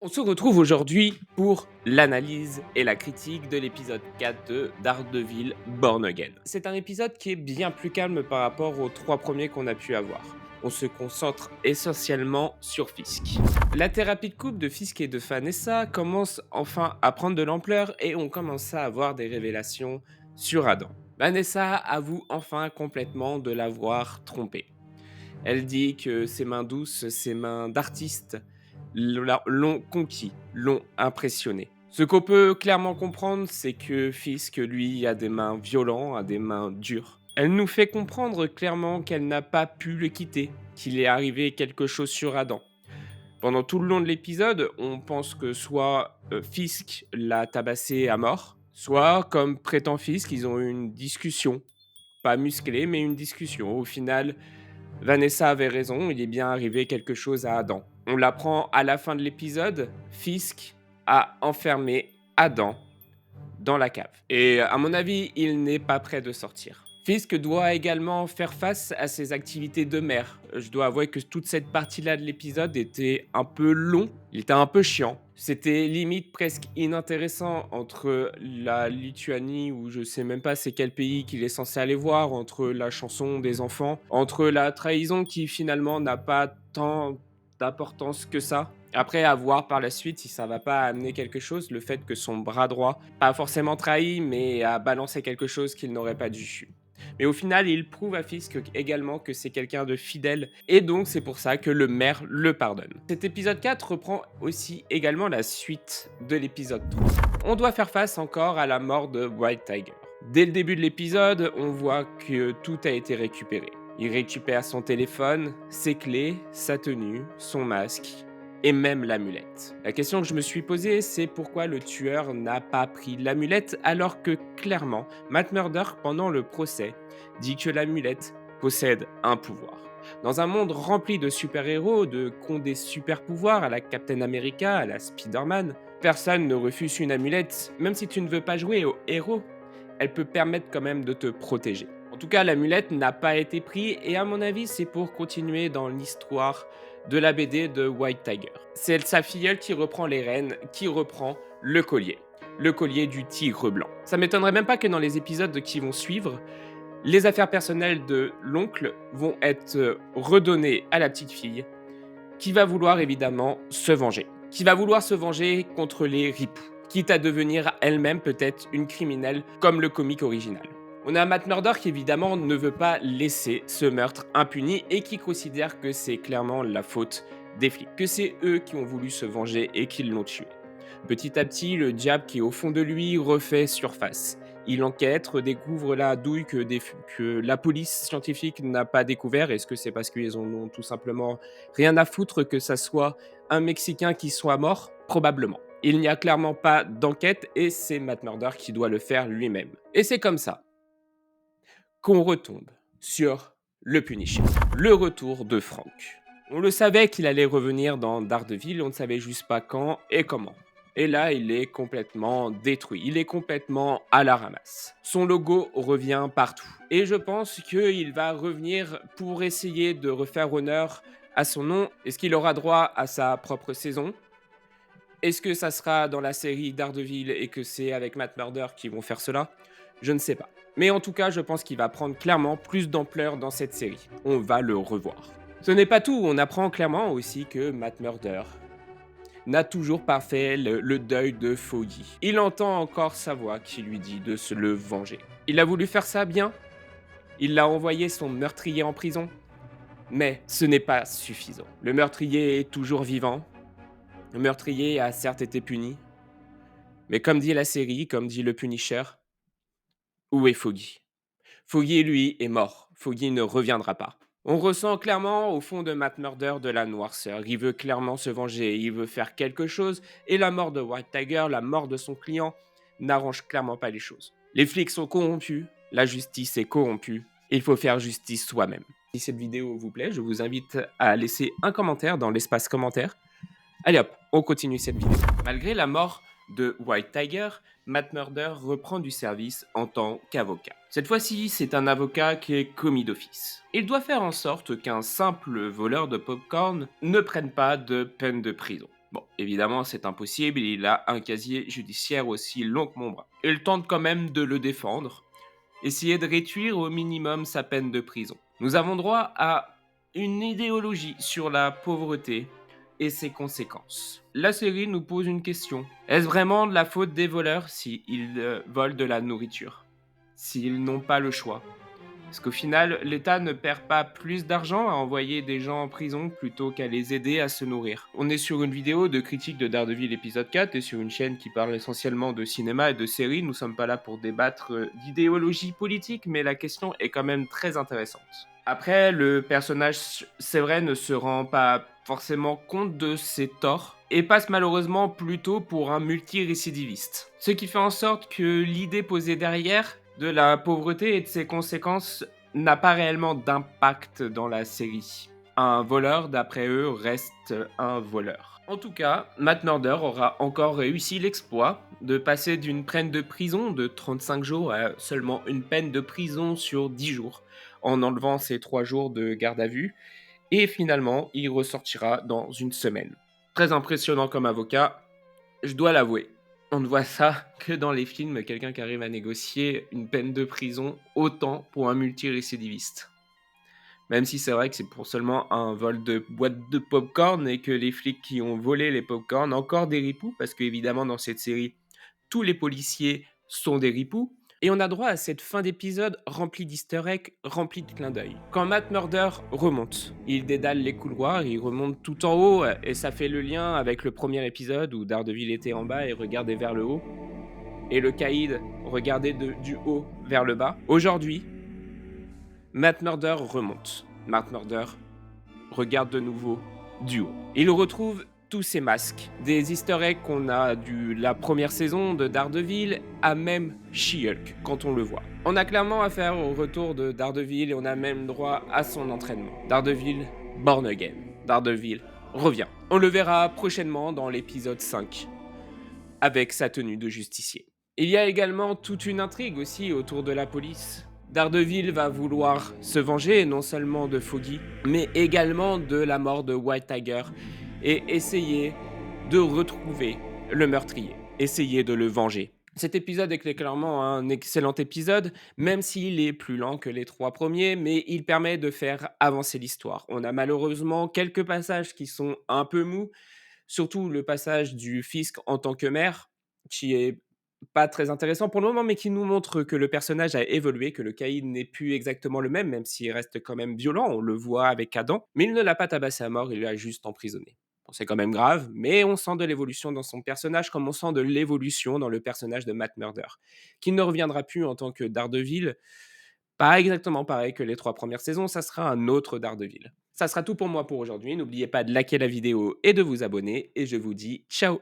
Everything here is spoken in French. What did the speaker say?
On se retrouve aujourd'hui pour l'analyse et la critique de l'épisode 4 de Daredevil Born Again. C'est un épisode qui est bien plus calme par rapport aux trois premiers qu'on a pu avoir. On se concentre essentiellement sur Fisk. La thérapie de couple de Fisk et de Vanessa commence enfin à prendre de l'ampleur et on commence à avoir des révélations sur Adam. Vanessa avoue enfin complètement de l'avoir trompé. Elle dit que ses mains douces, ses mains d'artiste, l'ont conquis, l'ont impressionné. Ce qu'on peut clairement comprendre, c'est que Fisk, lui, a des mains violentes, a des mains dures. Elle nous fait comprendre clairement qu'elle n'a pas pu le quitter, qu'il est arrivé quelque chose sur Adam. Pendant tout le long de l'épisode, on pense que soit Fisk l'a tabassé à mort, soit, comme prétend Fisk, ils ont eu une discussion. Pas musclée, mais une discussion. Au final, Vanessa avait raison, il est bien arrivé quelque chose à Adam. On l'apprend à la fin de l'épisode, Fisk a enfermé Adam dans la cave. Et à mon avis, il n'est pas prêt de sortir. Fisk doit également faire face à ses activités de mère. Je dois avouer que toute cette partie-là de l'épisode était un peu long, il était un peu chiant. C'était limite presque inintéressant entre la Lituanie, où je sais même pas c'est quel pays qu'il est censé aller voir, entre la chanson des enfants, entre la trahison qui finalement n'a pas tant d'importance que ça. Après, à voir par la suite si ça va pas amener quelque chose, le fait que son bras droit, pas forcément trahi, mais a balancé quelque chose qu'il n'aurait pas dû. Mais au final, il prouve à Fisk également que c'est quelqu'un de fidèle, et donc c'est pour ça que le maire le pardonne. Cet épisode 4 reprend aussi également la suite de l'épisode 3. On doit faire face encore à la mort de White Tiger. Dès le début de l'épisode, on voit que tout a été récupéré. Il récupère son téléphone, ses clés, sa tenue, son masque, et même l'amulette. La question que je me suis posée, c'est pourquoi le tueur n'a pas pris l'amulette alors que clairement, Matt Murder, pendant le procès, dit que l'amulette possède un pouvoir. Dans un monde rempli de super-héros, de qui ont des super-pouvoirs à la Captain America, à la Spider-Man, personne ne refuse une amulette, même si tu ne veux pas jouer au héros, elle peut permettre quand même de te protéger. En tout cas, l'amulette n'a pas été prise et à mon avis, c'est pour continuer dans l'histoire de la BD de White Tiger. C'est sa filleule qui reprend les rênes, qui reprend le collier du tigre blanc. Ça m'étonnerait même pas que dans les épisodes qui vont suivre, les affaires personnelles de l'oncle vont être redonnées à la petite fille, qui va vouloir évidemment se venger. Qui va vouloir se venger contre les ripoux, quitte à devenir elle-même peut-être une criminelle comme le comique original. On a Matt Murder qui évidemment ne veut pas laisser ce meurtre impuni et qui considère que c'est clairement la faute des flics, que c'est eux qui ont voulu se venger et qui l'ont tué. Petit à petit, le diable qui est au fond de lui refait surface. Il enquête, découvre la douille que la police scientifique n'a pas découvert. Est-ce que c'est parce qu'ils en ont tout simplement rien à foutre que ça soit un Mexicain qui soit mort? Probablement. Il n'y a clairement pas d'enquête et c'est Matt Murder qui doit le faire lui-même. Et c'est comme ça qu'on retombe sur le Punisher, le retour de Frank. On le savait qu'il allait revenir dans Daredevil, on ne savait juste pas quand et comment. Et là, il est complètement détruit, il est complètement à la ramasse. Son logo revient partout. Et je pense qu'il va revenir pour essayer de refaire honneur à son nom. Est-ce qu'il aura droit à sa propre saison? Est-ce que ça sera dans la série Daredevil et que c'est avec Matt Murder qu'ils vont faire cela? Je ne sais pas. Mais en tout cas, je pense qu'il va prendre clairement plus d'ampleur dans cette série. On va le revoir. Ce n'est pas tout, on apprend clairement aussi que Matt Murder n'a toujours pas fait le deuil de Foggy. Il entend encore sa voix qui lui dit de se le venger. Il a voulu faire ça bien, il a envoyé son meurtrier en prison, mais ce n'est pas suffisant. Le meurtrier est toujours vivant, le meurtrier a certes été puni, mais comme dit la série, comme dit le Punisher, où est Foggy? Foggy, lui, est mort. Foggy ne reviendra pas. On ressent clairement au fond de Matt Murder de la noirceur. Il veut clairement se venger, il veut faire quelque chose, et la mort de White Tiger, la mort de son client, n'arrange clairement pas les choses. Les flics sont corrompus, la justice est corrompue, il faut faire justice soi-même. Si cette vidéo vous plaît, je vous invite à laisser un commentaire dans l'espace commentaire. Allez hop, on continue cette vidéo. Malgré la mort de White Tiger, Matt Murder reprend du service en tant qu'avocat. Cette fois-ci, c'est un avocat qui est commis d'office. Il doit faire en sorte qu'un simple voleur de popcorn ne prenne pas de peine de prison. Bon, évidemment, c'est impossible, il a un casier judiciaire aussi long que mon bras. Il tente quand même de le défendre, essayer de réduire au minimum sa peine de prison. Nous avons droit à une idéologie sur la pauvreté et ses conséquences. La série nous pose une question. Est-ce vraiment de la faute des voleurs s'ils volent de la nourriture? S'ils n'ont pas le choix? Parce qu'au final, l'État ne perd pas plus d'argent à envoyer des gens en prison plutôt qu'à les aider à se nourrir. On est sur une vidéo de critique de Daredevil épisode 4 et sur une chaîne qui parle essentiellement de cinéma et de séries. Nous sommes pas là pour débattre d'idéologie politique, mais la question est quand même très intéressante. Après, le personnage, c'est vrai, ne se rend pas forcément compte de ses torts et passe malheureusement plutôt pour un multirécidiviste. Ce qui fait en sorte que l'idée posée derrière de la pauvreté et de ses conséquences n'a pas réellement d'impact dans la série. Un voleur, d'après eux, reste un voleur. En tout cas, Matt Murder aura encore réussi l'exploit de passer d'une peine de prison de 35 jours à seulement une peine de prison sur 10 jours, en enlevant ses 3 jours de garde à vue, et finalement, il ressortira dans une semaine. Très impressionnant comme avocat, je dois l'avouer. On ne voit ça que dans les films, quelqu'un qui arrive à négocier une peine de prison autant pour un multirécidiviste. Même si c'est vrai que c'est pour seulement un vol de boîte de popcorn et que les flics qui ont volé les popcorn, encore des ripoux, parce qu'évidemment dans cette série, tous les policiers sont des ripoux. Et on a droit à cette fin d'épisode remplie d'easter eggs, remplie de clins d'œil. Quand Matt Murder remonte, il dédale les couloirs, il remonte tout en haut, et ça fait le lien avec le premier épisode où Daredevil était en bas et regardait vers le haut, et le caïd regardait du haut vers le bas. Aujourd'hui, Matt Murder remonte. Matt Murder regarde de nouveau du haut. Il retrouve tous ces masques, des easter eggs qu'on a de la première saison de Daredevil à même She-Hulk quand on le voit. On a clairement affaire au retour de Daredevil et on a même droit à son entraînement. Daredevil Born Again. Daredevil revient. On le verra prochainement dans l'épisode 5 avec sa tenue de justicier. Il y a également toute une intrigue aussi autour de la police. Daredevil va vouloir se venger non seulement de Foggy, mais également de la mort de White Tiger et essayer de retrouver le meurtrier, essayer de le venger. Cet épisode est clairement un excellent épisode, même s'il est plus lent que les 3 premiers, mais il permet de faire avancer l'histoire. On a malheureusement quelques passages qui sont un peu mous, surtout le passage du fisc en tant que maire, qui est pas très intéressant pour le moment, mais qui nous montre que le personnage a évolué, que le caïd n'est plus exactement le même, même s'il reste quand même violent, on le voit avec Adam, mais il ne l'a pas tabassé à mort, il l'a juste emprisonné. Bon, c'est quand même grave, mais on sent de l'évolution dans son personnage, comme on sent de l'évolution dans le personnage de Matt Murder, qui ne reviendra plus en tant que Daredevil, pas exactement pareil que les 3 premières saisons, ça sera un autre Daredevil. Ça sera tout pour moi pour aujourd'hui, n'oubliez pas de liker la vidéo et de vous abonner, et je vous dis ciao.